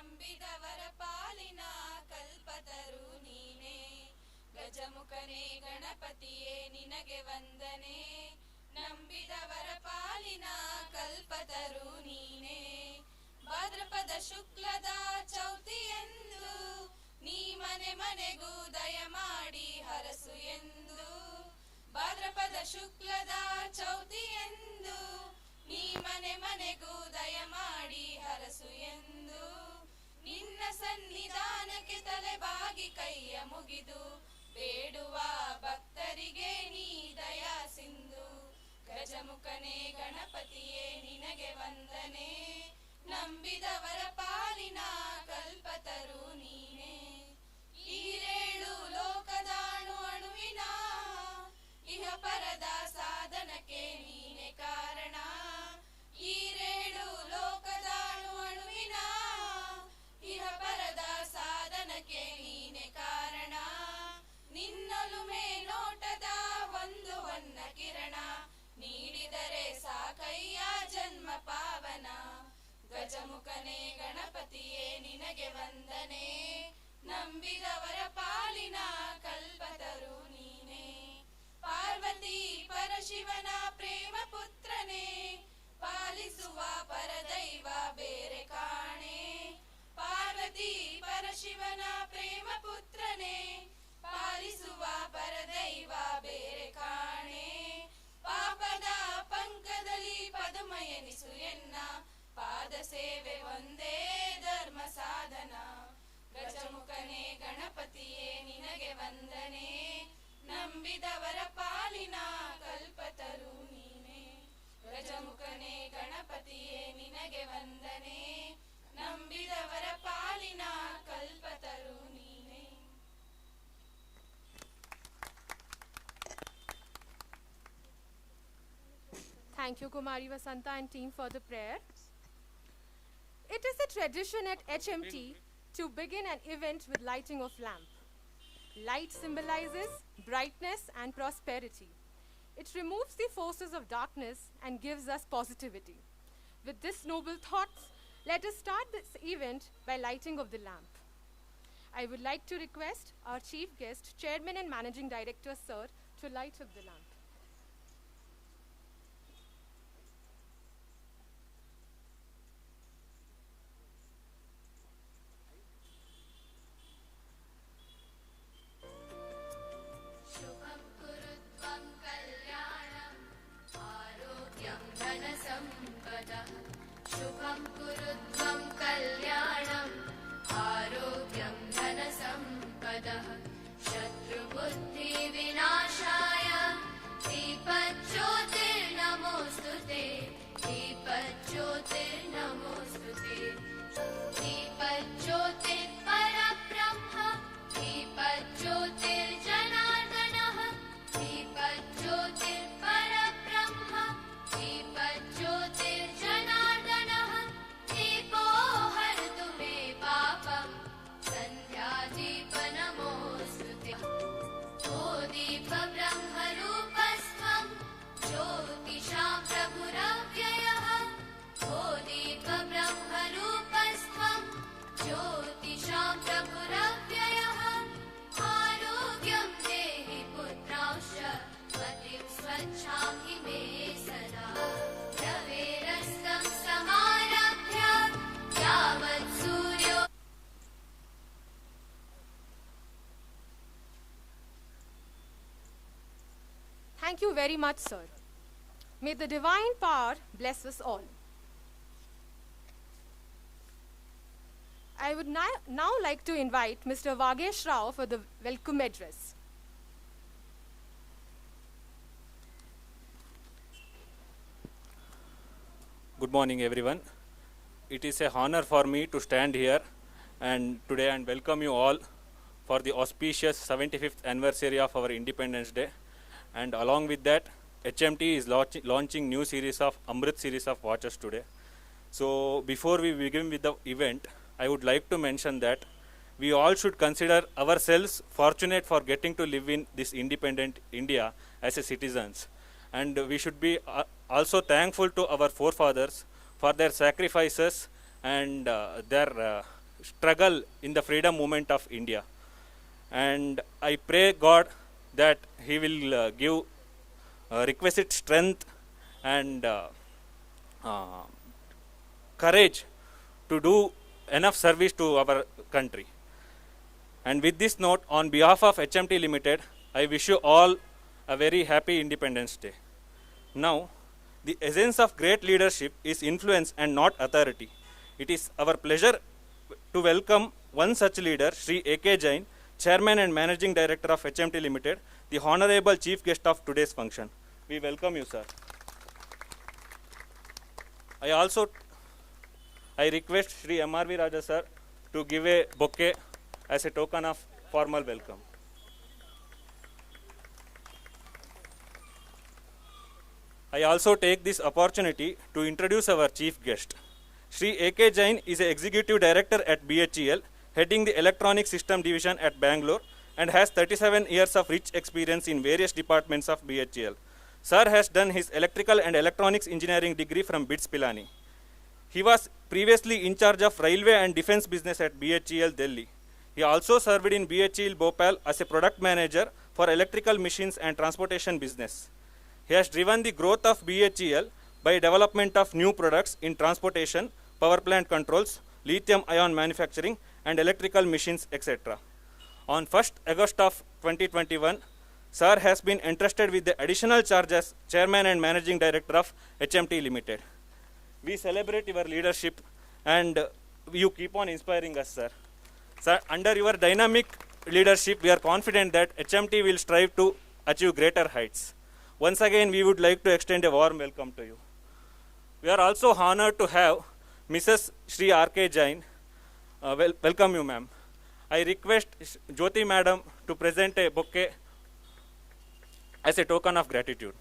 ನಂಬಿದವರ ಪಾಲಿನ ಕಲ್ಪತರು ನೀನೇ. ಗಜಮುಖನೇ ಗಣಪತಿಯೇ ನಿನಗೆ ವಂದನೆ. ನಂಬಿದವರ ಪಾಲಿನ ಕಲ್ಪತರು ನೀನೇ. ಭಾದ್ರಪದ ಶುಕ್ಲದ ಚೌತಿಯೆಂದು ನೀ ಮನೆ ಮನೆಗೂ ದಯ ಮಾಡಿ ಹರಸು ಎಂದು. ಭಾದ್ರಪದ ಶುಕ್ಲದ ಚೌತಿಯೆಂದು ನೀ ಮನೆ ಮನೆಗೂ ದಯ ಮಾಡಿ ಹರಸು ಎಂದು. ನಿನ್ನ ಸನ್ನಿಧಾನಕ್ಕೆ ತಲೆಬಾಗಿ ಕೈಯ ಮುಗಿದು ಬೇಡುವ ಭಕ್ತರಿಗೆ ನೀ ದಯಾ ಸಿಂಧು. ಗಜಮುಖನೇ ಗಣಪತಿಯೇ ನಿನಗೆ ವಂದನೆ. ನಂಬಿದವರ ಪಾಲಿನ ಕಲ್ಪತರು ನೀನೇ. ಈರೇಳು ಲೋಕದಾಣು ಅಣುವಿನ ಇಹ ಪರದ ಸಾಧನಕ್ಕೆ ನೀನೆ ಕಾರಣ. ಈರೇಳು ಲೋಕದಾಣು ಅಣುವಿನ ಇಹ ಪರದ ಸಾಧನಕ್ಕೆ ನೀನೆ ಕಾರಣ. ನಿನ್ನೊಲುಮೆ ನೋಟದ ಒಂದು ಹೊನ್ನ ಕಿರಣ ನೀಡಿದರೆ ಸಾಕಯ್ಯ ಜನ್ಮ ಪಾವನ. ಗಜಮುಖನೇ ಗಣಪತಿಯೇ ನಿನಗೆ ವಂದನೆ. ನಂಬಿದವರ ಪಾಲಿನ ಕಲ್ಪತರು ನೀನೇ. ಪಾರ್ವತಿ ಪರಶಿವನ ಪ್ರೇಮ ಪುತ್ರನೇ, ಪಾಲಿಸುವ ಪರದೈವ ಬೇರೆ ಕಾಣೆ. ಪಾರ್ವತಿ ಪರಶಿವನ ಪ್ರೇಮ ಪುತ್ರನೇ, ಪಾಲಿಸುವ ಪರದೈವ ಬೇರೆ ಕಾಣೆ. ಪಾಪದ ಪಂಕದಲ್ಲಿ ಪದುಮ ಎನಿಸು ಎನ್ನ, ಪಾದ ಸೇವೆ ಒಂದೇ ಧರ್ಮ ಸಾಧನ. ಗಜಮುಖನೇ ಗಣಪತಿಯೇ ನಿನಗೆ ವಂದನೆ. ನಂಬಿದವರ ಪಾಲಿನ ಕಲ್ಪತರು ನೀನೇ. ಗಜಮುಖನೇ ಗಣಪತಿಯೇ ನಿನಗೆ ವಂದನೆ. ನಂಬಿದವರ ಪಾಲಿನ ಕಲ್ಪತರು ನೀನೇ. Thank you, Kumari Vasanta and team, for the prayer. It is a tradition at HMT to begin an event with lighting of lamp. Light symbolizes brightness and prosperity. It removes the forces of darkness and gives us positivity. With this noble thought, let us start this event by lighting of the lamp. I would like to request our chief guest, Chairman and Managing Director, Sir, to light up the lamp. Thank you very much, sir. May the divine power bless us all. I would now like to invite Mr. Vagesh Rao for the welcome address. Good morning, everyone. It is an honor for me to stand here and today and welcome you all for the auspicious 75th anniversary of our Independence Day. And along with that, HMT is launching new series of Amrit series of watches today. So before we begin with the event, I would like to mention that we all should consider ourselves fortunate for getting to live in this independent India as a citizens. And we should be also thankful to our forefathers for their sacrifices and their struggle in the freedom movement of India. And I pray God that He will give requisite strength and uh, courage to do enough service to our country. And with this note, on behalf of HMT Limited, I wish you all a very happy Independence Day. Now, the essence of great leadership is influence and not authority. It is our pleasure to welcome one such leader, Sri A.K. Jain, Chairman and Managing Director of HMT Limited, the Honorable Chief Guest of today's function. We welcome you, sir. I request Sri M.R.V. Raja sir to give a bouquet as a token of formal welcome. I also take this opportunity to introduce our chief guest. Sri A.K. Jain is an Executive Director at BHEL, heading the Electronic System Division at Bangalore, and has 37 years of rich experience in various departments of BHEL. Sir has done his Electrical and Electronics Engineering degree from BITS Pilani. He was previously in charge of Railway and Defence business at BHEL Delhi. He also served in BHEL Bhopal as a product manager for electrical machines and transportation business. He has driven the growth of BHEL by development of new products in transportation, power plant controls, lithium-ion manufacturing, and electrical machines, etc. On 1st August of 2021, Sir has been entrusted with the additional charge as Chairman and Managing Director of HMT Limited. We celebrate your leadership and you keep on inspiring us, sir. Sir, under your dynamic leadership, we are confident that HMT will strive to achieve greater heights. Once again, we would like to extend a warm welcome to you. We are also honored to have Mrs. Sri R.K. Jain. Welcome you, ma'am. I request Jyoti madam to present a bouquet as a token of gratitude.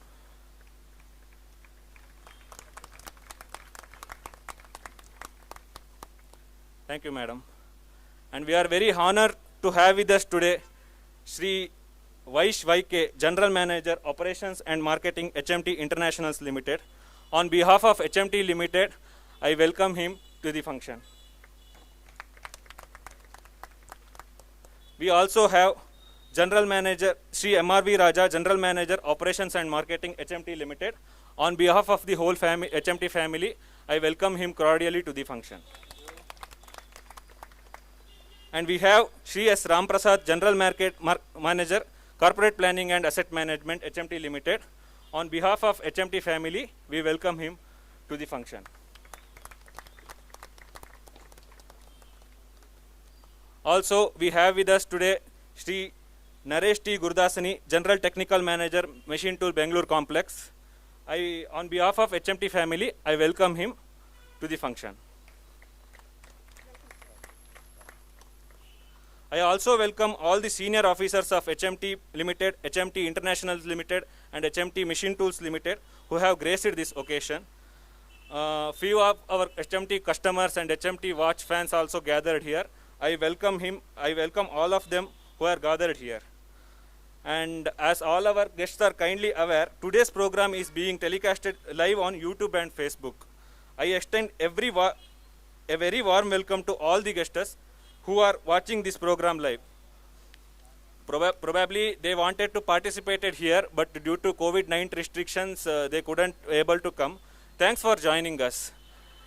Thank you, madam. And we are very honored to have with us today Sri Vaish Vaike, General Manager, Operations and Marketing, HMT Internationals Limited. On behalf of HMT Limited, I welcome him to the function. We also have General Manager Sri M.R.V. Raja, General Manager, Operations and Marketing, HMT Limited. On behalf of the whole HMT family, I welcome him cordially to the function. And we have Sri S. Ramprasad, General Manager, Corporate Planning and Asset Management, HMT Limited. On behalf of HMT family, we welcome him to the function. Also, we have with us today Sri Naresh T. Gurdasani, General Technical Manager, Machine Tool, Bangalore Complex. On behalf of HMT family, I welcome him to the function. I also welcome all the senior officers of HMT Limited, HMT International Limited, and HMT Machine Tools Limited who have graced this occasion. Few of our HMT customers and HMT watch fans also gathered here. I welcome all of them who are gathered here. And as all our guests are kindly aware, today's program is being telecasted live on YouTube and Facebook. I extend a very warm welcome to all the guests who are watching this program live. Probably they wanted to participate here, but due to COVID-19 restrictions, they couldn't able to come. Thanks for joining us.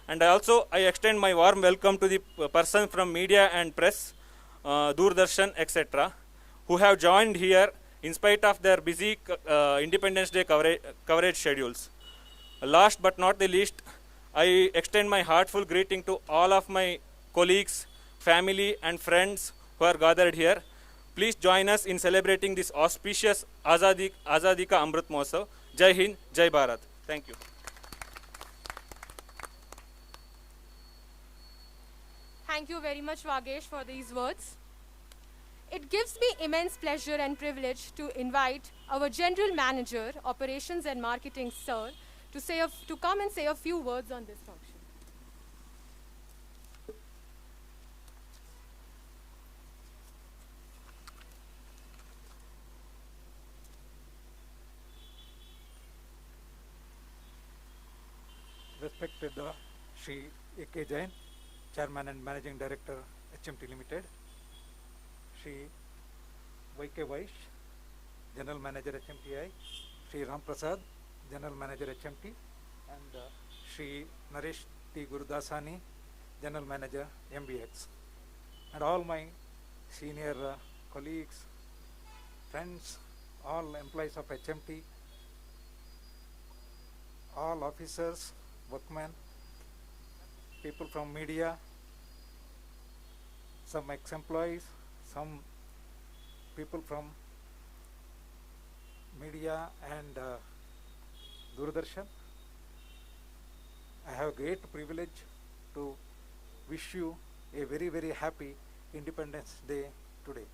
And I extend my warm welcome to the person from media and press, Doordarshan, etc., who have joined here in spite of their busy Independence Day coverage schedules. Last but not the least, I extend my heartfelt greeting to all of my colleagues, family and friends who are gathered here. Please join us in celebrating this auspicious Azadi Ka Amrit Mahotsav. Jai Hind, Jai Bharat. Thank you. Thank you very much, Vagesh, for these words. It gives me immense pleasure and privilege to invite our General Manager, Operations and Marketing, Sir, to come and say a few words on this function. Respected Sri A.K. Jain, Chairman and Managing Director, HMT Limited, Shri Y.K. Vaish, General Manager HMTI, Shri Ram Prasad, General Manager HMT, and Shri Naresh T. Gurudasani, General Manager MBX, and all my senior colleagues, friends, all employees of HMT, all officers, workmen, people from media, some ex-employees, some people from media and Doordarshan. I have a great privilege to wish you a very, very happy Independence Day today.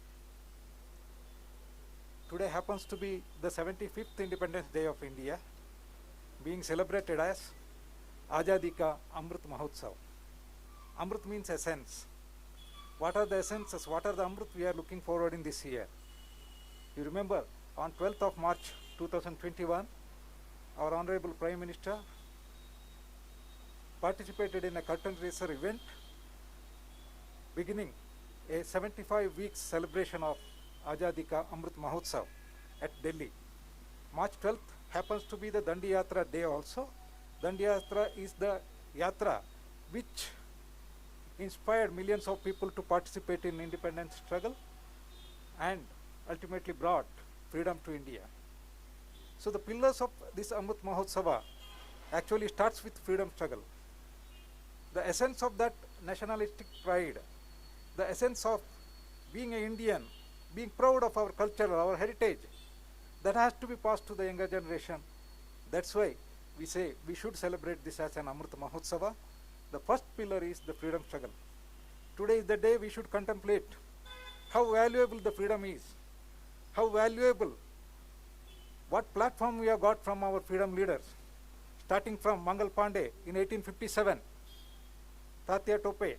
Today happens to be the 75th Independence Day of India, being celebrated as Azadi Ka Amrit Mahotsav. Amrit means essence. What are the essences? What are the Amrit we are looking forward in this year? You remember on 12th of March 2021, our Honorable Prime Minister participated in a curtain raiser event beginning a 75 weeks celebration of Azadi Ka Amrit Mahotsav at Delhi. March 12th happens to be the Dandi Yatra day also. Dandi Yatra is the yatra which inspired millions of people to participate in independence struggle and ultimately brought freedom to India. So the pillars of this Amrit Mahotsava actually starts with freedom struggle. The essence of that nationalistic pride, the essence of being an Indian, being proud of our culture, our heritage, that has to be passed to the younger generation. That's why we say we should celebrate this as an Amrit Mahotsava. The first pillar is the freedom struggle. Today is the day we should contemplate how valuable the freedom is, how valuable, what platform we have got from our freedom leaders, starting from Mangal Pandey in 1857, Tatya Tope,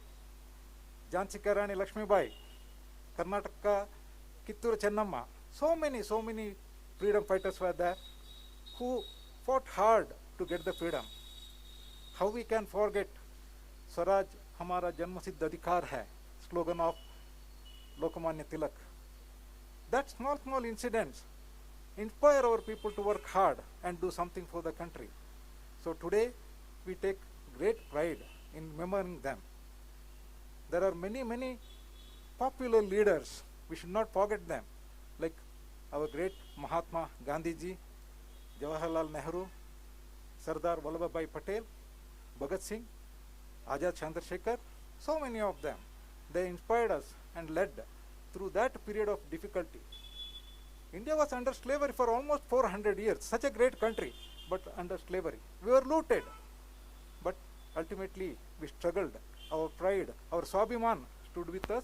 Jhansi Ki Rani Lakshmibai, Karnataka Kittur Chennamma. So many freedom fighters were there who fought hard to get the freedom. How we can forget Swaraj Hamara Janmasiddh Adhikar hai, slogan of Lokmanya Tilak. That small incidents inspire our people to work hard and do something for the country. So today we take great pride in remembering them. There are many popular leaders. We should not forget them, like our great Mahatma Gandhi ji, Jawaharlal Nehru, Sardar Vallabhbhai Patel, Bhagat Singh, Azad Chandrasekhar, so many of them. They inspired us and led through that period of difficulty. India was under slavery for almost 400 years, such a great country, but under slavery. We were looted, but ultimately we struggled. Our pride, our Swabhiman stood with us,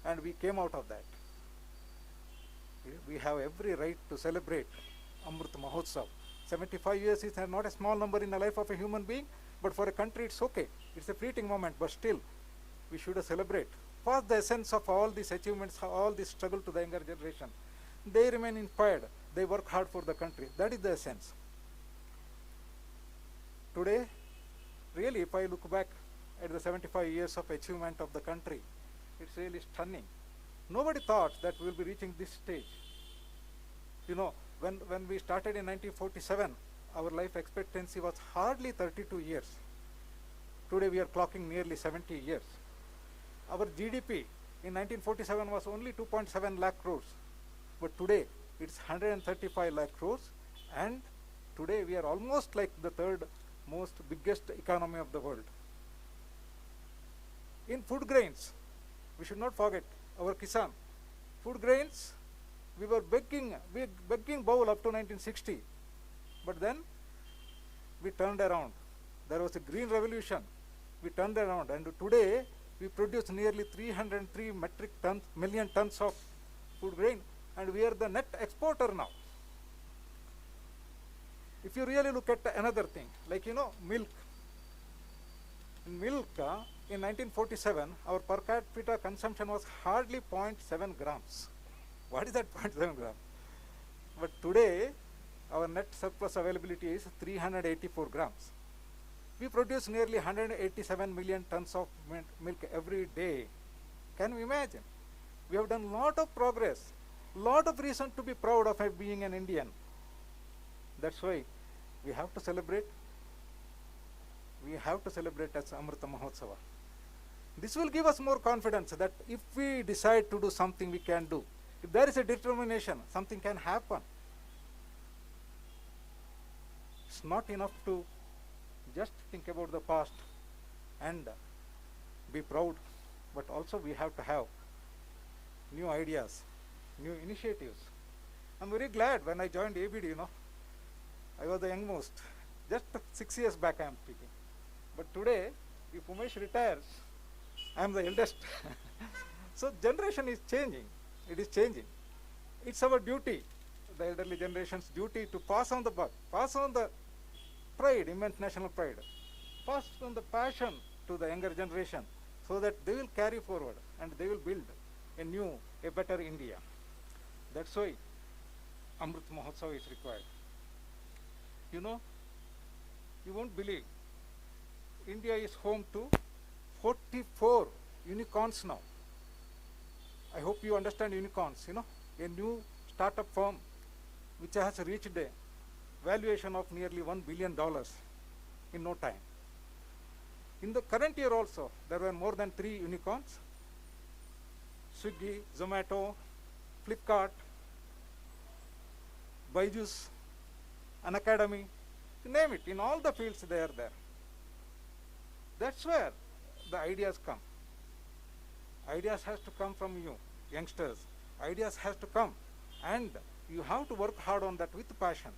and we came out of that. We have every right to celebrate Amrit Mahotsav. 75 years is not a small number in the life of a human being, but for a country it's okay. It's a fleeting moment, but still we should celebrate. Pass the essence of all these achievements, all this struggle to the younger generation. They remain inspired. They work hard for the country. That is the essence. Today, really, if I look back at the 75 years of achievement of the country, it's really stunning. Nobody thought that we'll be reaching this stage. You know, when we started in 1947, our life expectancy was hardly 32 years. Today we are clocking nearly 70 years. Our GDP in 1947 was only 2.7 lakh crores, but today it's 135 lakh crores, and today we are almost like the third most biggest economy of the world. In food grains, we should not forget our Kisan. Food grains, we were begging bowl up to 1960, but then we turned around. There was a green revolution. We turned around, and today we produce nearly 303 million tons of food grain, and we are the net exporter now. If you really look at another thing, like milk. In milk, in 1947, our per capita consumption was hardly 0.7 grams. What is that 0.7 grams? But today, our net surplus availability is 384 grams. We produce nearly 187 million tons of milk every day. Can you imagine? We have done lot of progress, lot of reason to be proud of being an Indian. That's why we have to celebrate. We have to celebrate as Amrita Mahotsava. This will give us more confidence that if we decide to do something, we can do. If there is a determination, something can happen. It's not enough to just think about the past and be proud, but also we have to have new ideas, new initiatives. I'm very glad when I joined ABD, I was the youngmost. Just 6 years back I am speaking. But today, if Umesh retires, I am the eldest. So generation is changing. It is changing. It's our duty, the elderly generation's duty, to pass on the buck, pass on the pride, immense national pride, pass on the passion to the younger generation so that they will carry forward and they will build a better India. That's why Amrit Mahotsav is required. You won't believe, India is home to 44 unicorns now. I hope you understand unicorns, a new startup firm which has reached a valuation of nearly $1 billion in no time. In the current year also, there were more than 3 unicorns: Swiggy, Zomato, Flipkart, Byju's, Unacademy, name it, in all the fields they are there. That's where the ideas come. Ideas has to come from you, youngsters. Ideas has to come, and you have to work hard on that with passion.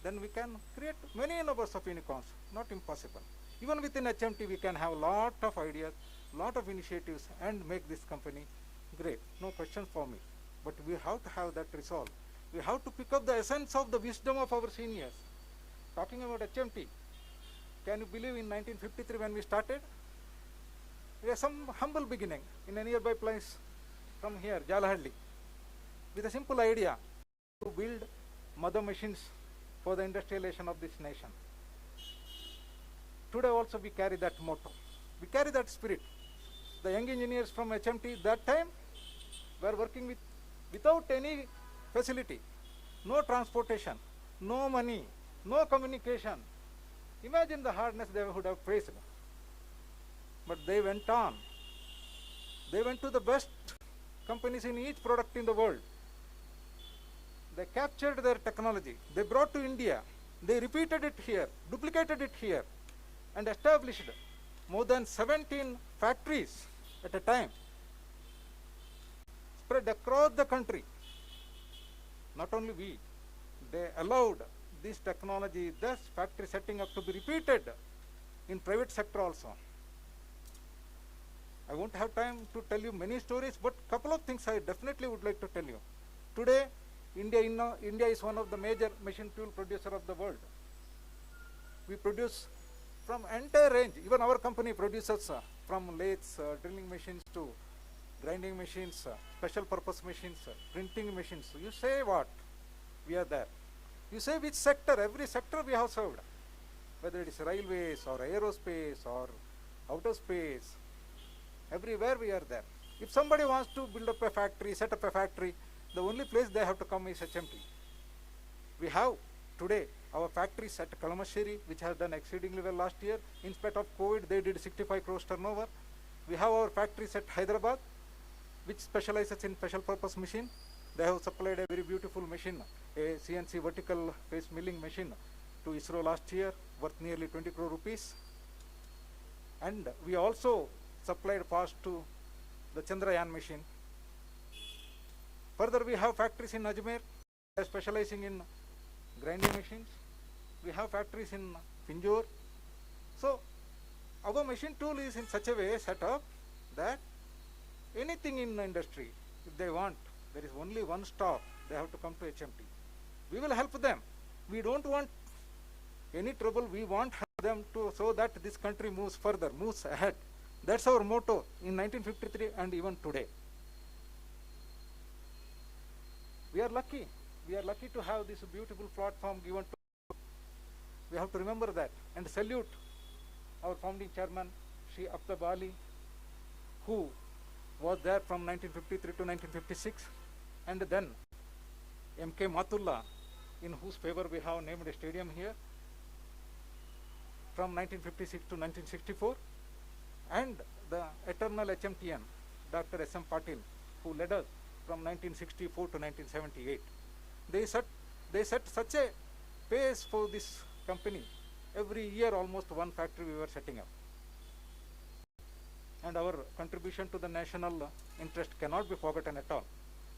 Then we can create many numbers of unicorns, not impossible. Even within HMT, we can have a lot of ideas, lot of initiatives, and make this company great. No question for me. But we have to have that resolve. We have to pick up the essence of the wisdom of our seniors. Talking about HMT, can you believe in 1953 when we started? We had some humble beginning in a nearby place from here, Jalahalli, with a simple idea to build mother machines for the industrialization of this nation. Today also we carry that motto. We carry that spirit. The young engineers from HMT that time were working without any facility, no transportation, no money, no communication. Imagine the hardness they would have faced. But they went on. They went to the best companies in each product in the world. They captured their technology. They brought to India. They repeated it here, duplicated it here, and established more than 17 factories at a time, spread across the country. Not only we, they allowed this technology, this factory setting up to be repeated in private sector also. I won't have time to tell you many stories, but couple of things I definitely would like to tell you. Today, India is one of the major machine tool producer of the world. We produce from entire range. Even our company produces from lathes, drilling machines to grinding machines, special purpose machines, printing machines. You say what? We are there. You say which sector? Every sector we have served. Whether it is railways or aerospace or outer space, everywhere we are there. If somebody wants to build up a factory, set up a factory, the only place they have to come is HMT. We have today our factories at Kalamassery, which has done exceedingly well last year. In spite of COVID, they did 65 crores turnover. We have our factories at Hyderabad, which specializes in special purpose machine. They have supplied a very beautiful machine, a CNC vertical face milling machine to ISRO last year, worth nearly 20 crore rupees. And we also supplied parts to the Chandrayaan machine. Further, we have factories in Ajmer, specializing in grinding machines. We have factories in Pinjore. So, our machine tool is in such a way set up that anything in the industry, if they want, there is only one stop, they have to come to HMT. We will help them. We don't want any trouble. We want them to, so that this country moves further, moves ahead. That's our motto in 1953 and even today. We are lucky. We are lucky to have this beautiful platform given to. We have to remember that and salute our founding chairman, Shri Aptab Ali, who was there from 1953 to 1956, and then M.K. Matullah, in whose favor we have named a stadium here, from 1956 to 1964, and the eternal HMTN, Dr. S.M. Patil, who led us from 1964 to 1978. They set such a pace for this company. Every year almost one factory we were setting up. And our contribution to the national interest cannot be forgotten at all.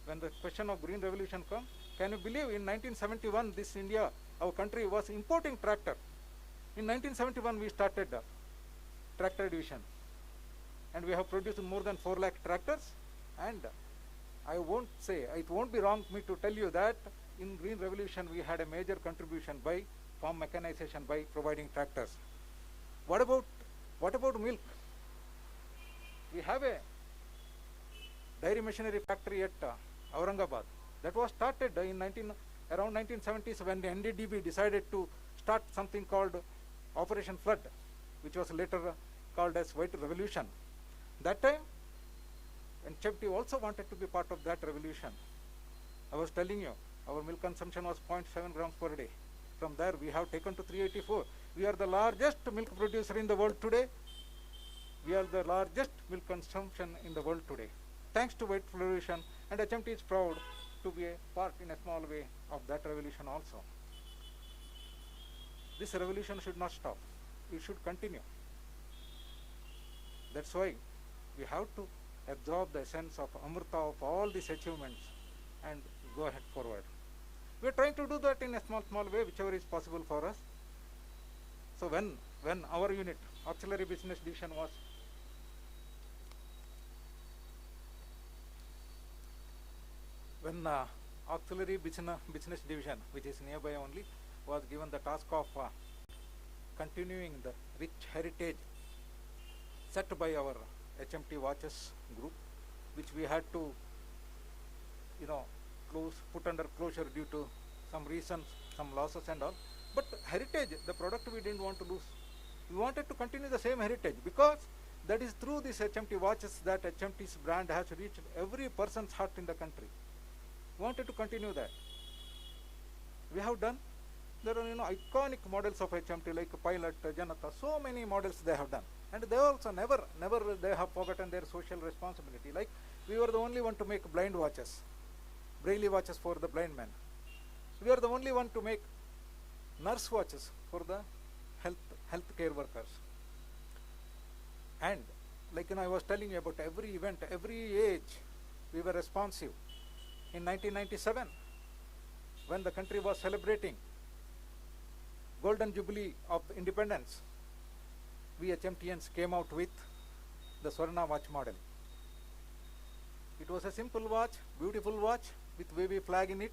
When the question of green revolution comes, can you believe in 1971 this India, our country was importing tractor. In 1971 we started tractor division, and we have produced more than 4 lakh tractors. And I won't say, it won't be wrong for me to tell you that in green revolution we had a major contribution by farm mechanization, by providing tractors. What about milk? We have a dairy machinery factory at Aurangabad that was started around 1970s when the NDDB decided to start something called Operation Flood, which was later called as White Revolution. That time, and HMT also wanted to be part of that revolution. I was telling you, our milk consumption was 0.7 grams per day. From there, we have taken to 384. We are the largest milk producer in the world today. We are the largest milk consumption in the world today, thanks to White Revolution, and HMT is proud to be a part in a small way of that revolution also. This revolution should not stop. It should continue. That's why we have to absorb the essence of Amrita of all these achievements and go ahead forward. We are trying to do that in a small way, whichever is possible for us. So when our unit, Auxiliary Business Division, was Auxiliary Business Division, which is nearby only, was given the task of continuing the rich heritage set by our HMT Watches group, which we had to, put under closure due to some reasons, some losses and all. But heritage, the product we didn't want to lose. We wanted to continue the same heritage, because that is through this HMT Watches that HMT's brand has reached every person's heart in the country. We wanted to continue that. We have done. There are iconic models of HMT like Pilot, Janata, so many models they have done. And they also never they have forgotten their social responsibility. Like we were the only one to make blind watches, Braille watches for the blind men. We are the only one to make nurse watches for the healthcare workers. And like I was telling you about every event, every age, we were responsive. In 1997, when the country was celebrating Golden Jubilee of Independence, we HMTians came out with the Swarna watch model. It was a simple watch, beautiful watch with wavy flag in it,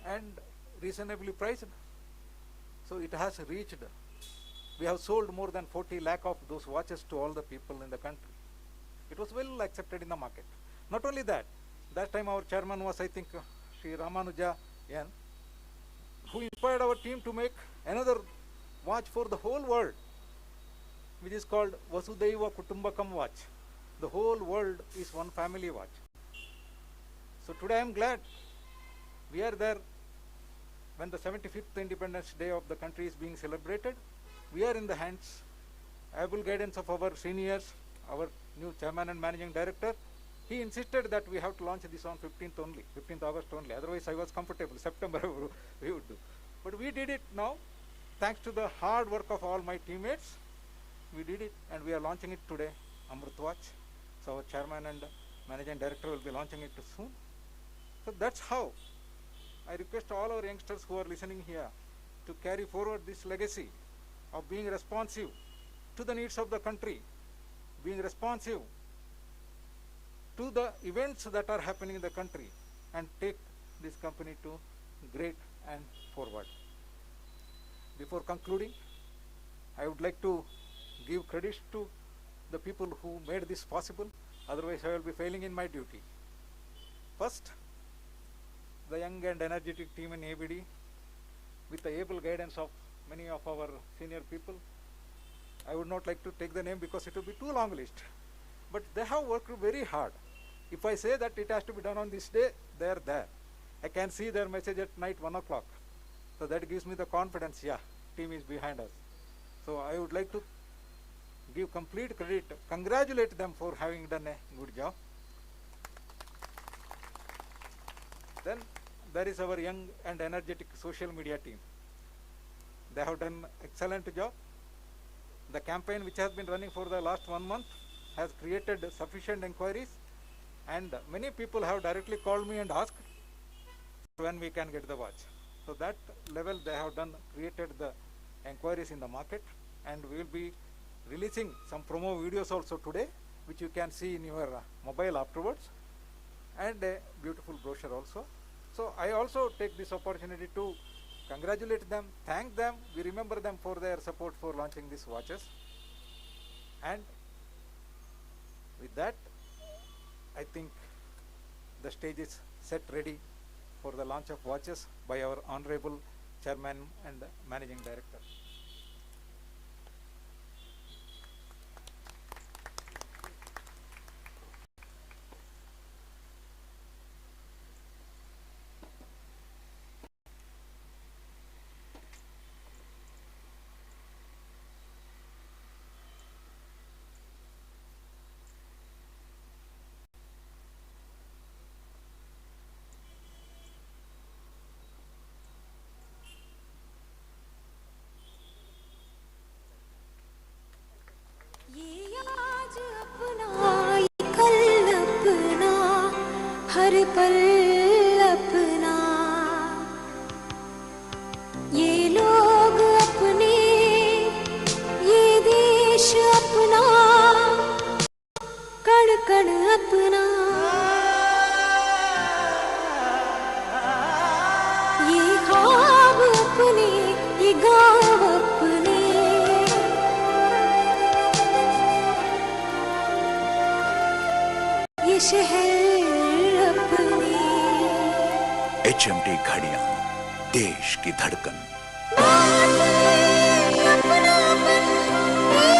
and reasonably priced. So it has reached, we have sold more than 40 lakh of those watches to all the people in the country. It was well accepted in the market. Not only that, that time our chairman was, I think, Sri Ramanuja N, who inspired our team to make another watch for the whole world, which is called Vasudhaiva Kutumbakam watch. The whole world is one family watch. So today I am glad we are there when the 75th Independence Day of the country is being celebrated. We are in the hands, able guidance of our seniors, our new chairman and managing director. He insisted that we have to launch this on 15th August only. Otherwise I was comfortable, September we would do. But we did it now, thanks to the hard work of all my teammates. We did it, and we are launching it today, Amrit Watch. So our chairman and managing director will be launching it soon. So that's how I request all our youngsters who are listening here to carry forward this legacy of being responsive to the needs of the country, being responsive to the events that are happening in the country, and take this company to great and forward. Before concluding, I would like to give credit to the people who made this possible, otherwise I will be failing in my duty. First, the young and energetic team in ABD, with the able guidance of many of our senior people. I would not like to take the name because it would be too long list. but they have worked very hard. If I say that it has to be done on this day, they are there. I can see their message at night 1 o'clock. So that gives me the confidence, yeah, team is behind us. So I would like to give complete credit, congratulate them for having done a good job. Then there is our young and energetic social media team. They have done excellent job. The campaign which has been running for the last 1 month has created sufficient inquiries, and many people have directly called me and asked when we can get the watch. So that level they have done, created the inquiries in the market, and we will be releasing some promo videos also today, which you can see in your mobile afterwards, and a beautiful brochure also. So I also take this opportunity to congratulate them, thank them. We remember them for their support for launching these watches. And with that, I think the stage is set ready for the launch of watches by our Honorable Chairman and Managing Director. ये आज अपना ये कल अपना हर पल अपना ये लोग अपने ये देश अपना कण कण अपना ये ख्वाब अपने ये गाँव अपने ये शहर अपने HMT घड़ियां देश की धड़कन। अपनापन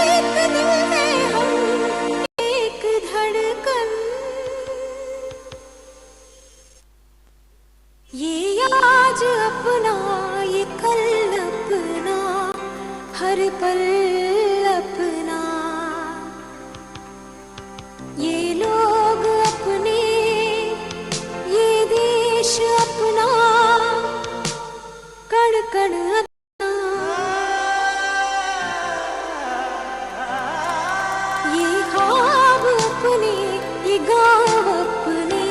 एक दिल में हम एक धड़कन ये आज अपना ये कल अपना हर पल अपना ये लोग अपने ये देश अपना कण कण अपना ये ख्वाब अपने ये गाँव अपने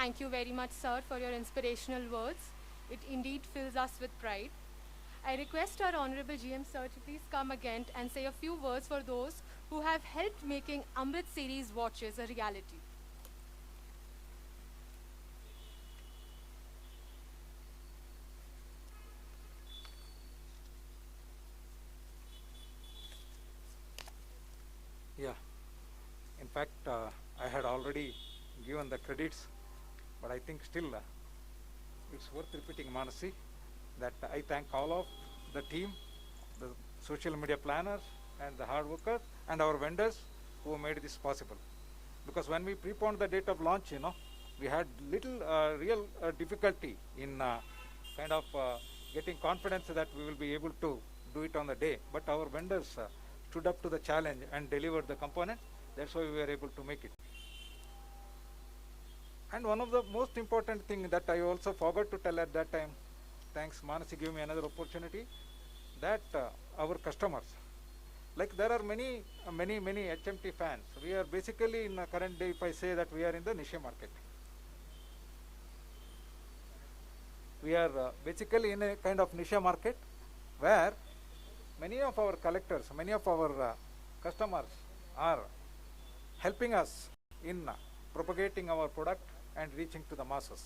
Thank you very much, sir, for your inspirational words. It indeed fills us with pride. I request our Honorable GM, sir, to please come again and say a few words for those who have helped making Amrit series watches a reality. Yeah, in fact, I had already given the credits, but I think still it's worth repeating, Manasi, that I thank all of the team, the social media planners and the hard workers and our vendors who made this possible. Because when we preponed the date of launch, you know, we had little real difficulty in kind of getting confidence that we will be able to do it on the day. But our vendors stood up to the challenge and delivered the components. That's why we were able to make it. And one of the most important thing that I also forgot to tell at that time, thanks Manasi gave me another opportunity, that our customers, like there are many HMT fans. We are basically in the current day, if I say that we are in the niche market. We are basically in a kind of niche market where many of our collectors, many of our customers are helping us in propagating our product and reaching to the masses.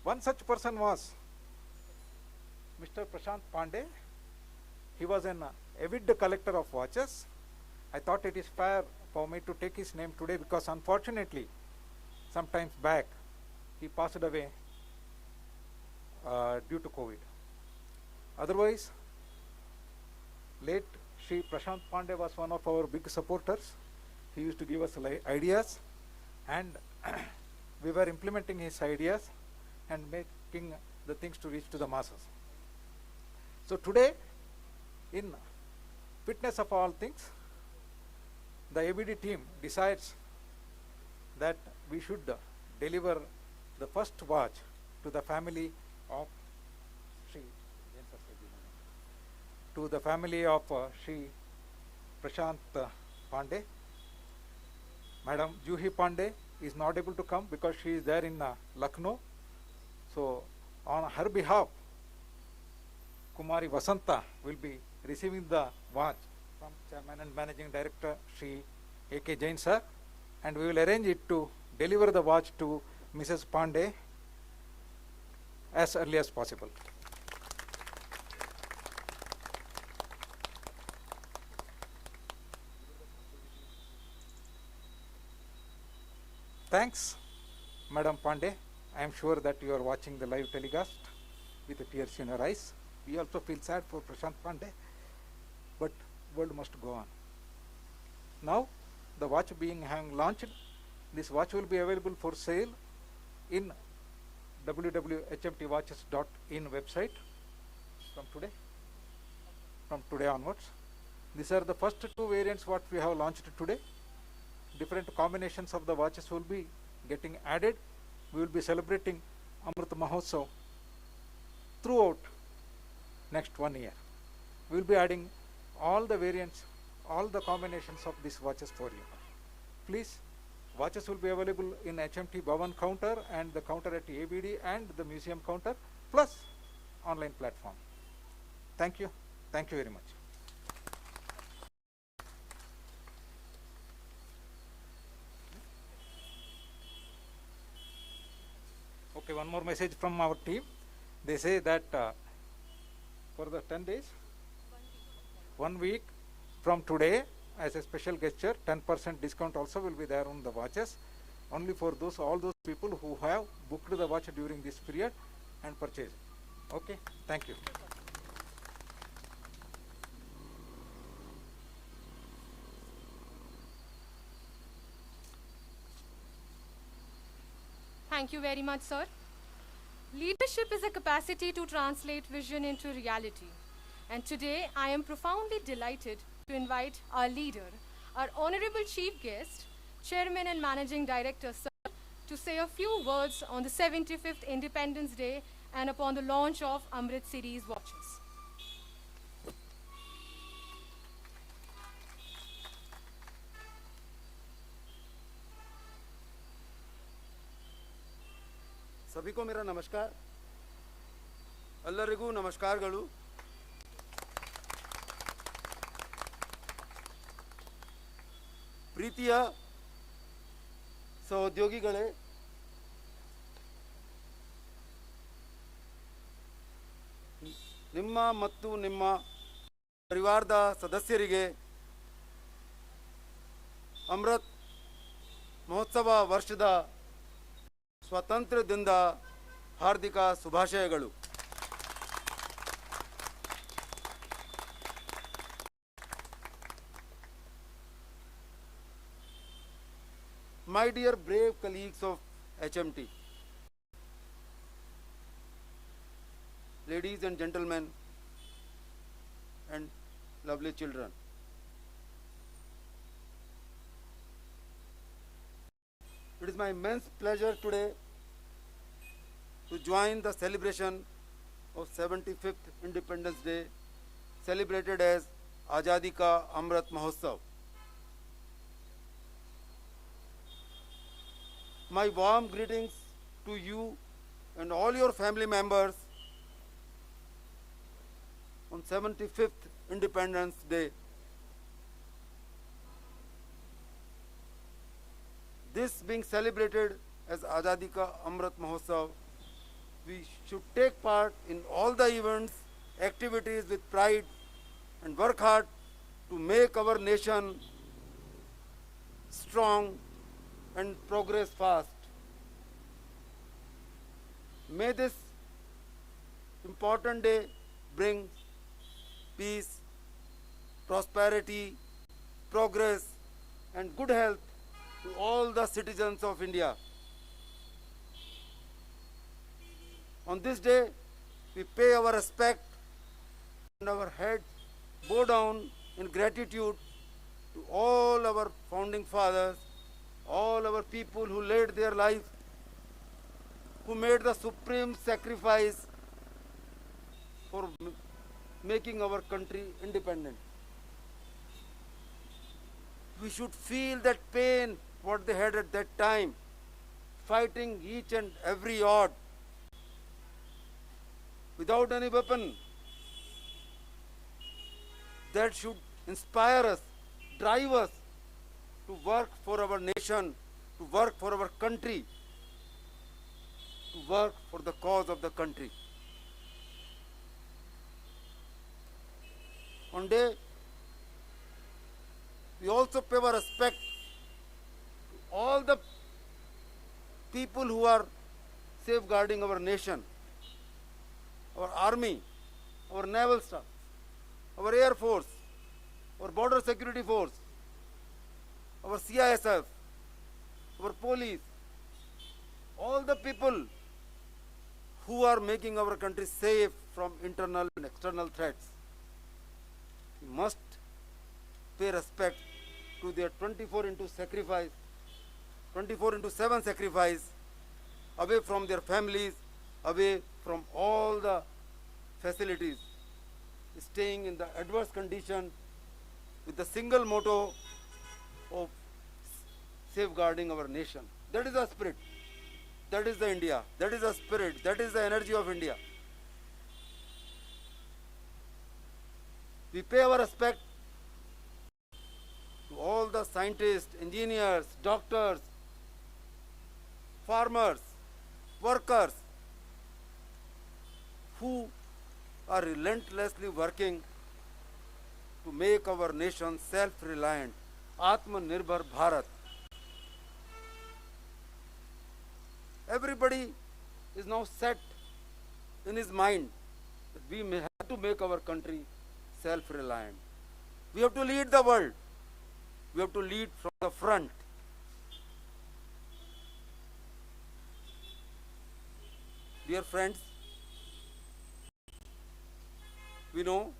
One such person was Mr. Prashant Pandey, he was an avid collector of watches. I thought it is fair for me to take his name today because unfortunately, some times back, he passed away due to COVID. Otherwise, late Shri Prashant Pandey was one of our big supporters. He used to give us ideas, and we were implementing his ideas and making the things to reach to the masses. So today, in witness of all things, the ABD team decides that we should deliver the first watch to the family of Shri Shri Prashant Pandey. Madam Juhi Pandey is not able to come because she is there in Lucknow. So on her behalf, Kumari Vasanta will be receiving the watch from Chairman and Managing Director Shri A.K. Jain sir, and we will arrange it to deliver the watch to Mrs. Pandey as early as possible. Thanks, Madam Pandey. I am sure that you are watching the live telecast with the tears in your eyes. We also feel sad for Prashant Pandey, but world must go on. Now, the watch being launched, this watch will be available for sale in www.hmtwatches.in website from today onwards. These are the first two variants what we have launched today. Different combinations of the watches will be getting added. We will be celebrating Amrit Mahotsav throughout next 1 year. We will be adding all the variants, all the combinations of these watches for you. Please, watches will be available in HMT Bhavan counter and the counter at ABD and the museum counter, plus online platform. Thank you. Thank you very much. Okay, one more message from our team. They say that for the 10 days, 1 week from today, as a special gesture, 10% discount also will be there on the watches, only for all those people who have booked the watch during this period and purchased. Okay, thank you. Thank you very much, sir. Leadership is a capacity to translate vision into reality. And today, I am profoundly delighted to invite our leader, our honorable chief guest, Chairman and Managing Director, sir, to say a few words on the 75th Independence Day and upon the launch of Amrit series watches. सभी को मेरा नमस्कार ಎಲ್ಲರಿಗೂ ನಮಸ್ಕಾರಗಳು ಪ್ರೀತಿಯ ಸಹೋದ್ಯೋಗಿಗಳೇ ನಿಮ್ಮ ಮತ್ತು ನಿಮ್ಮ ಪರಿವಾರದ ಸದಸ್ಯರಿಗೆ ಅಮೃತ್ ಮಹೋತ್ಸವ ವರ್ಷದ ಸ್ವಾತಂತ್ರ್ಯದಿಂದ ಹಾರ್ದಿಕ ಶುಭಾಶಯಗಳು. My dear brave colleagues of HMT, ladies and gentlemen, and lovely children, it is my immense pleasure today to join the celebration of 75th Independence Day, celebrated as Azadi Ka Amrit Mahotsav. My warm greetings to you and all your family members on 75th Independence Day. This being celebrated as Azadi Ka Amrit Mahotsav, we should take part in all the events, activities with pride and work hard to make our nation strong and progress fast. May this important day bring peace, prosperity, progress, and good health to all the citizens of India. On this day, we pay our respect and our heads bow down in gratitude to all our founding fathers, all our people who laid their life, who made the supreme sacrifice for making our country independent. We should feel that pain what they had at that time, fighting each and every odd without any weapon. That should inspire us, drive us to work for our nation, to work for our country, to work for the cause of the country. One day, we also pay our respect to all the people who are safeguarding our nation, our army, our naval staff, our air force, our border security force, our CISF, our police, all the people who are making our country safe from internal and external threats. We must pay respect to their 24 into sacrifice, 24 into 7 sacrifice, away from their families, away from all the facilities, staying in the adverse condition with the single motto of safeguarding our nation. That is the spirit. That is the India. That is the spirit. That is the energy of India. We pay our respect to all the scientists, engineers, doctors, farmers, workers who are relentlessly working to make our nation self-reliant, Atmanirbhar Bharat. Everybody is now set in his mind that we may have to make our country self-reliant. We have to lead the world. We have to lead from the front. Dear friends, we know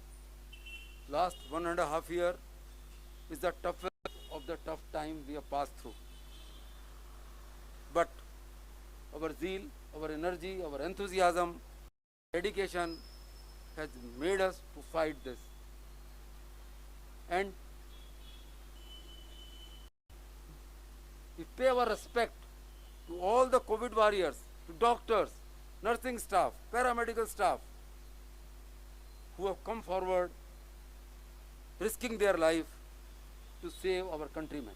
last 1.5 years is the toughest of the tough time we have passed through. But our zeal, our energy, our enthusiasm, dedication has made us to fight this. And we pay our respect to all the COVID warriors, to doctors, nursing staff, paramedical staff who have come forward risking their life to save our countrymen.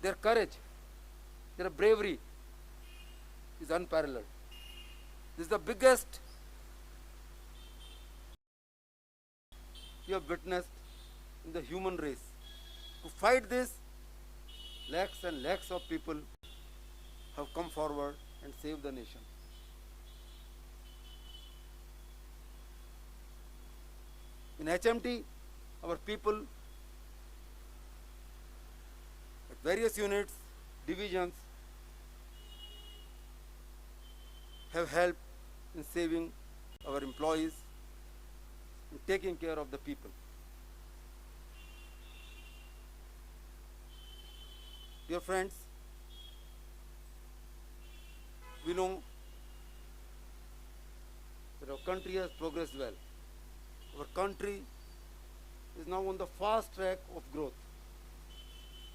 Their courage, their bravery is unparalleled. This is the biggest we have witnessed in the human race. To fight this, lakhs and lakhs of people have come forward and saved the nation. In HMT, our people at various units, divisions have helped in saving our employees and taking care of the people. Dear friends, we know that our country has progressed well. Our country is now on the fast track of growth,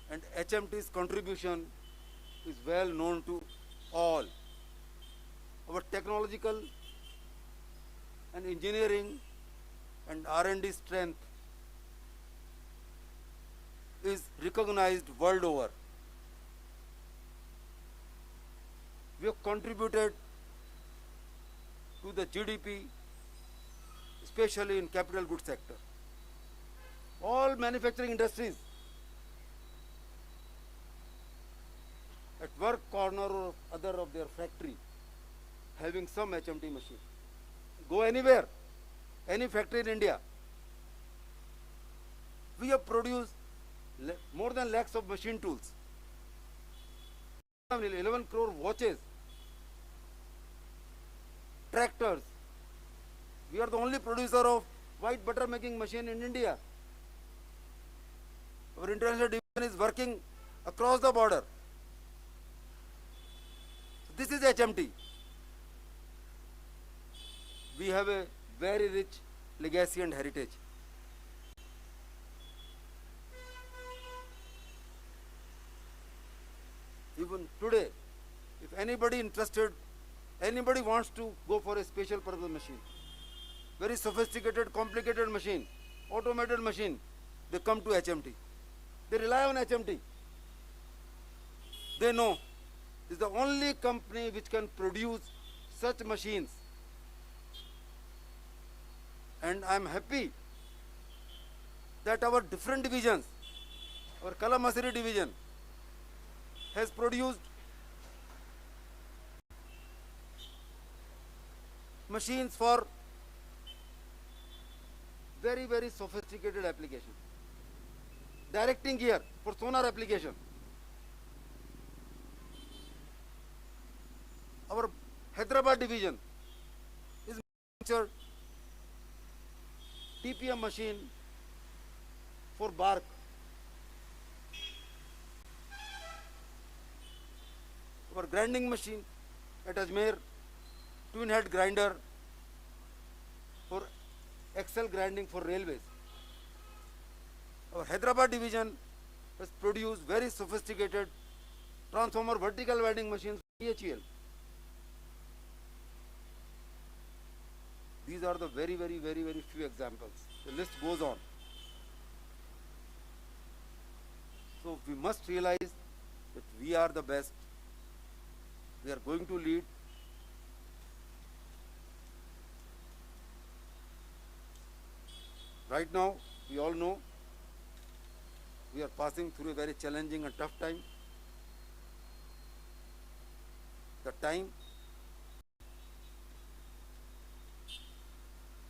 and HMT's contribution is well known to all. Our technological and engineering and R&D strength is recognized world over. We have contributed to the GDP, especially in capital goods sector. All manufacturing industries at work corner or other of their factory having some HMT machine. Go anywhere, any factory in India. We have produced more than lakhs of machine tools. 11 crore watches, tractors. We are the only producer of white butter making machine in India. Our international division is working across the border. This is HMT. We have a very rich legacy and heritage. Even today, if anybody interested, anybody wants to go for a special purpose machine, very sophisticated, complicated machine, automated machine, they come to HMT. They rely on HMT. They know this is the only company which can produce such machines. And I am happy that our different divisions, our Kalamasiri division has produced machines for very, very sophisticated application. Directing gear for sonar application. Our Hyderabad division is manufactured TPM machine for bark. Our grinding machine at Ajmer, twin head grinder for axle grinding for railways. Our Hyderabad division has produced very sophisticated transformer vertical winding machines for BHEL. These are the very few examples. The list goes on. So we must realize that we are the best. We are going to lead. Right now, we all know we are passing through a very challenging and tough time. The time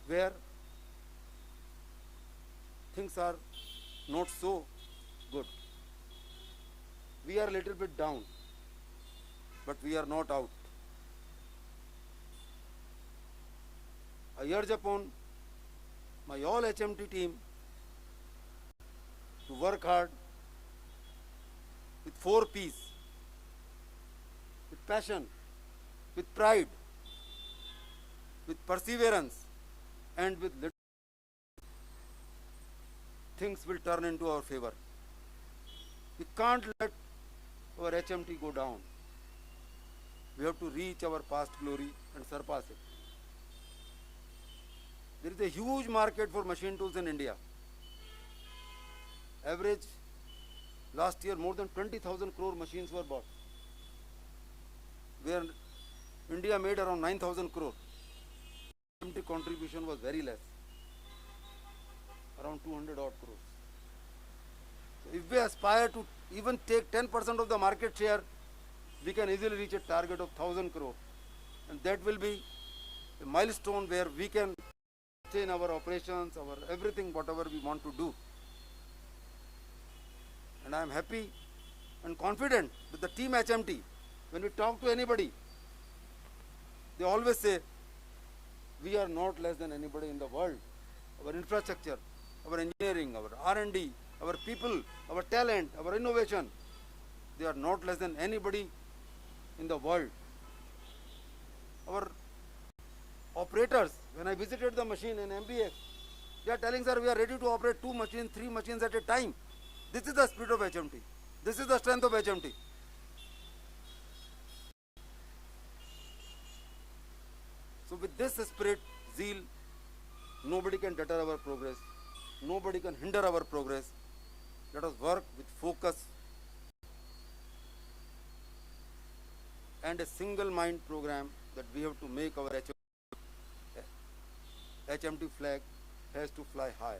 where things are not so good. We are a little bit down, but we are not out. I urge upon my all HMT team to work hard with 4 P's, with passion, with pride, with perseverance, and with little things will turn into our favor. We can't let our HMT go down. We have to reach our past glory and surpass it. There is a huge market for machine tools in India. Average last year more than 20,000 crore machines were bought, where India made around 9,000 crore. HMT contribution was very less, around 200 odd crores. So if we aspire to even take 10% of the market share, we can easily reach a target of 1,000 crore, and that will be a milestone where we can sustain our operations, our everything, whatever we want to do. And I am happy and confident with the team HMT. When we talk to anybody, they always say, we are not less than anybody in the world. Our infrastructure, our engineering, our R&D, our people, our talent, our innovation, they are not less than anybody in the world. Our operators, when I visited the machine in MBA, they are telling, sir, we are ready to operate 2 machines, 3 machines at a time. This is the spirit of HMT. This is the strength of HMT. So with this spirit, zeal, nobody can deter our progress. Nobody can hinder our progress. Let us work with focus and a single mind program that we have to make our HMT HMT flag has to fly high.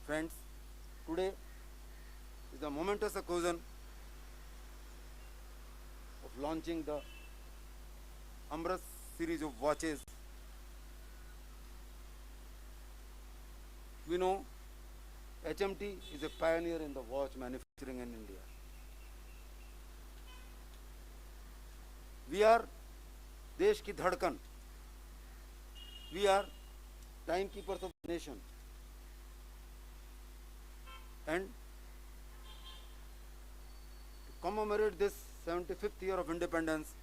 Friends, today is the momentous occasion of launching the Amrit series of watches. We know HMT is a pioneer in the watch manufacturing in India. We are Desh ki dhadkan. We are timekeepers of the nation. And to commemorate this 75th year of independence,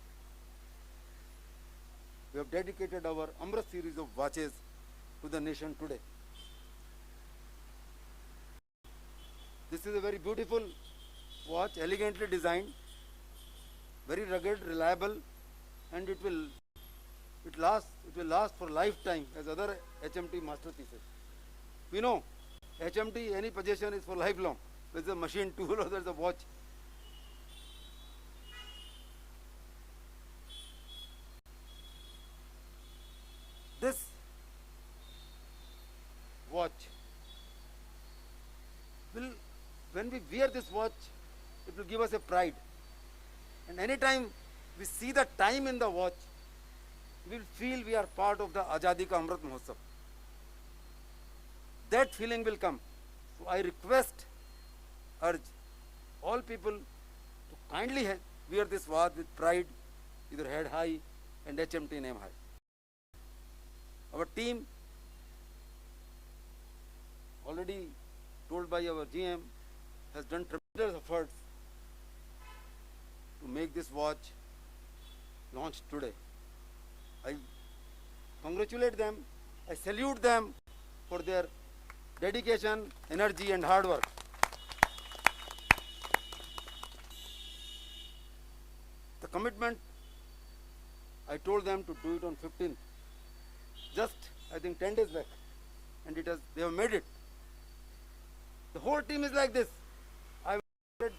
we have dedicated our Amrit series of watches to the nation today. This is a very beautiful watch, elegantly designed, very rugged, reliable, and it will last for lifetime as other HMT masterpieces. We know HMT, any possession is for lifelong. Whether it's a machine tool or there's a watch. This watch will, when we wear this watch, it will give us a pride. And anytime we see the time in the watch, we will feel we are part of the Azadi Ka Amrit Mahotsav. That feeling will come. So I urge all people to kindly wear this watch with pride, either head high and HMT name high. Our team, already told by our GM, has done tremendous efforts to make this watch launched today. I congratulate them, I salute them for their dedication, energy and hard work. The commitment, I told them to do it on 15th, just I think 10 days back, and they have made it. The whole team is like this. I've met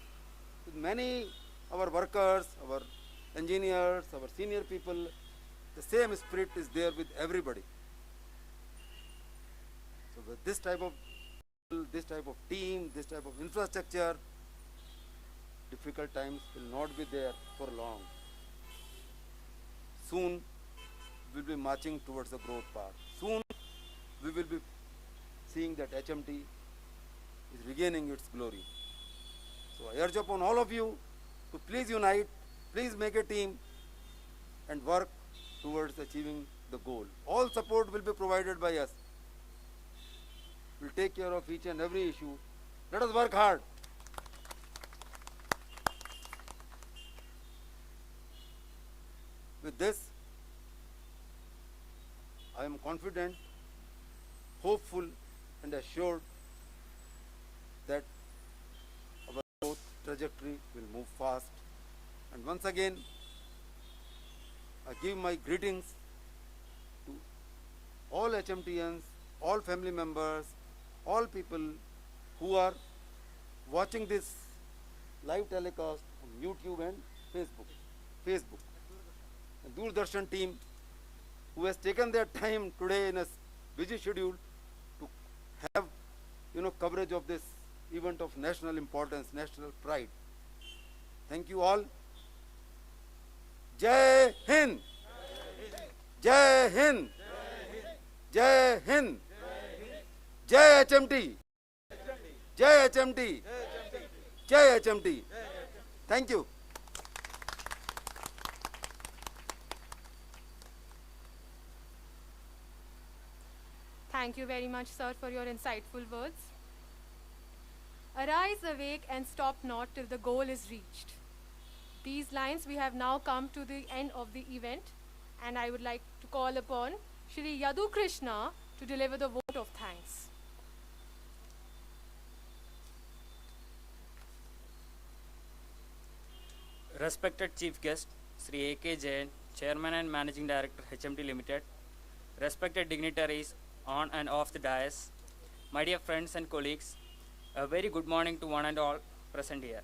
with many our workers, our engineers, our senior people. The same spirit is there with everybody. So with this type of team, this type of infrastructure, difficult times will not be there for long. Soon we will be marching towards the growth path. Soon we will be seeing that HMT is regaining its glory. So I urge upon all of you to please unite, please make a team and work towards achieving the goal. All support will be provided by us. We'll take care of each and every issue. Let us work hard. With this, I am confident, hopeful and assured that our growth trajectory will move fast. And once again, I give my greetings to all HMTians, all family members, all people who are watching this live telecast on YouTube and Facebook. The Doordarshan team who has taken their time today in a busy schedule to have coverage of this event of national importance, national pride. Thank you all. Jai Hind! Jai Hind! Jai Hind! Jai HMT! Jai HMT! Jai HMT! Thank you. Thank you very much, sir, for your insightful words. Arise, awake, and stop not till the goal is reached. These lines, we have now come to the end of the event, and I would like to call upon Shri Yadu Krishna to deliver the vote of thanks. Respected Chief Guest, Sri A.K. Jain, Chairman and Managing Director, HMT Limited, respected dignitaries on and off the dais, my dear friends and colleagues, a very good morning to one and all present here.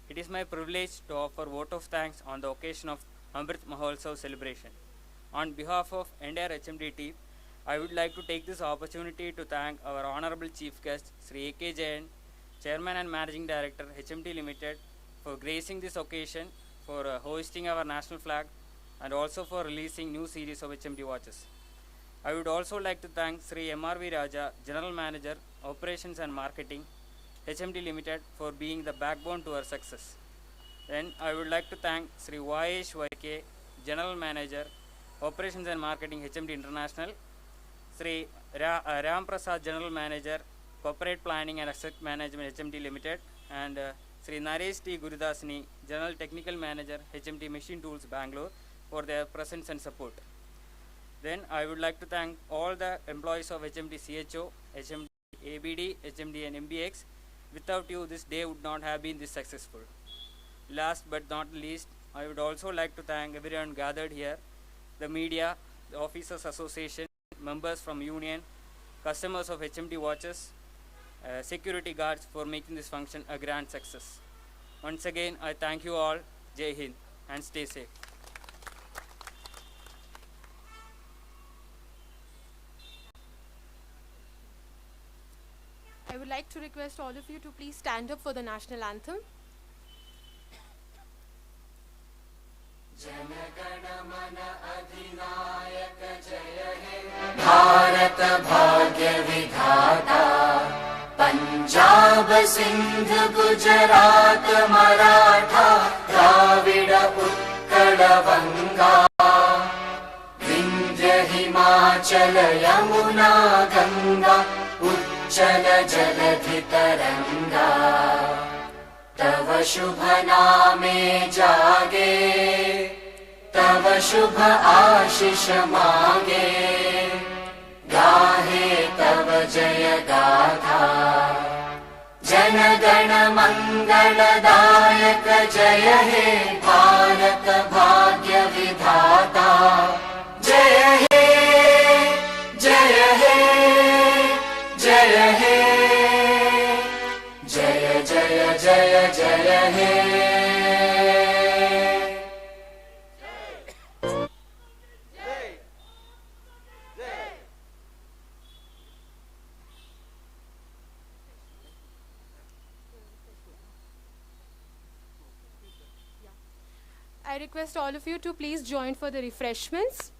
It is my privilege to offer vote of thanks on the occasion of Amrit Mahotsav celebration. On behalf of entire HMD team, I would like to take this opportunity to thank our honorable chief guest, Sri A.K. Jain, Chairman and Managing Director, HMD Limited, for gracing this occasion, for hosting our national flag, and also for releasing new series of HMD watches. I would also like to thank Sri M.R.V. Raja, General Manager, Operations and Marketing, HMD Limited, for being the backbone to our success. Then I would like to thank Sri Vayesh YK, General Manager, Operations and Marketing, HMD International, Sri Ram Prasad, General Manager, Corporate Planning and Asset Management, HMD Limited, and Sri Naresh T. Gurudasini, General Technical Manager, HMD Machine Tools, Bangalore, for their presence and support. Then I would like to thank all the employees of HMD CHO, HMD ABD, HMD and MBX. Without you, this day would not have been this successful. Last but not least, I would also like to thank everyone gathered here, the media, the Officers Association, members from union, customers of HMD watches, security guards, for making this function a grand success. Once again, I thank you all. Jai Hind, and stay safe. I would like to request all of you to please stand up for the national anthem. Bharat भाग्य विधाता पंजाब सिंध गुजरात मराठा द्राविड उत्कल बंगा विंध्य हिमाचल यमुना गंगा उच्चल जलधि तरंगा तव शुभ नामे जागे तव शुभ आशीष मांगे गाहे तव जय गाथा जन गण मंगलदायक जय हे भारत भाग्य विधाता जय हे जय हे जय हे जय जय जय जय हे I request all of you to please join for the refreshments.